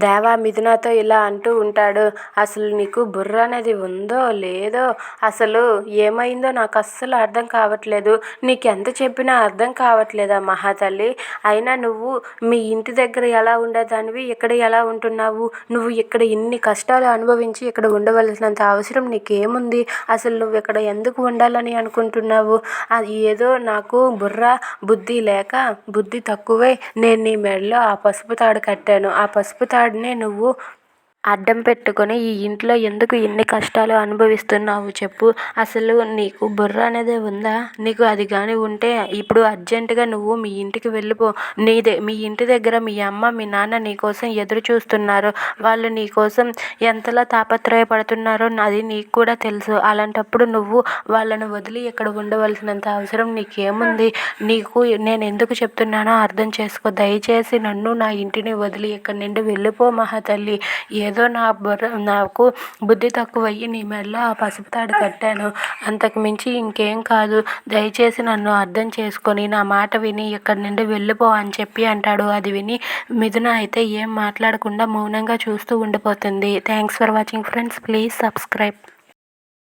దేవా మిథునతో ఇలా అంటూ ఉంటాడు. అసలు నీకు బుర్ర అనేది ఉందో లేదో, అసలు ఏమైందో నాకు అస్సలు అర్థం కావట్లేదు. నీకెంత చెప్పినా అర్థం కావట్లేదా మహాతల్లి? అయినా నువ్వు మీ ఇంటి దగ్గర ఎలా ఉండేదానివి, ఇక్కడ ఎలా ఉంటున్నావు? నువ్వు ఇక్కడ ఇన్ని కష్టాలు అనుభవించి ఇక్కడ ఉండవలసినంత అవసరం నీకేముంది? అసలు నువ్వు ఇక్కడ ఎందుకు ఉండాలని అనుకుంటున్నావు? అది ఏదో నాకు బుద్ధి లేక, బుద్ధి తక్కువై నేను నీ మెడలో ఆ పసుపు తాడు కట్టాను. ఆ పసుపు తాడునే నువ్వు అడ్డం పెట్టుకొని ఈ ఇంట్లో ఎందుకు ఇన్ని కష్టాలు అనుభవిస్తున్నావు చెప్పు? అసలు నీకు బుర్ర అనేది ఉందా? నీకు అది కానీ ఉంటే ఇప్పుడు అర్జెంటుగా నువ్వు మీ ఇంటికి వెళ్ళిపో. మీ ఇంటి దగ్గర మీ అమ్మ మీ నాన్న నీకోసం ఎదురు చూస్తున్నారు. వాళ్ళు నీకోసం ఎంతలా తాపత్రయపడుతున్నారో అది నీకు కూడా తెలుసు. అలాంటప్పుడు నువ్వు వాళ్ళను వదిలి ఇక్కడ ఉండవలసినంత అవసరం నీకేముంది? నీకు నేను ఎందుకు చెప్తున్నానో అర్థం చేసుకో. దయచేసి నన్ను, నా ఇంటిని వదిలి ఇక్కడి నుండి వెళ్ళిపో మహాతల్లి. ఏదో నాకు బుద్ధి తక్కువయ్యి నీ మెడలో ఆ పసుపు తాడు కట్టాను, అంతకు మించి ఇంకేం కాదు. దయచేసి నన్ను అర్థం చేసుకొని నా మాట విని ఇక్కడి నుండి వెళ్ళిపో అని చెప్పి అంటాడు. అది విని మిథున అయితే ఏం మాట్లాడకుండా మౌనంగా చూస్తూ ఉండిపోతుంది. Thanks for watching friends. Please subscribe.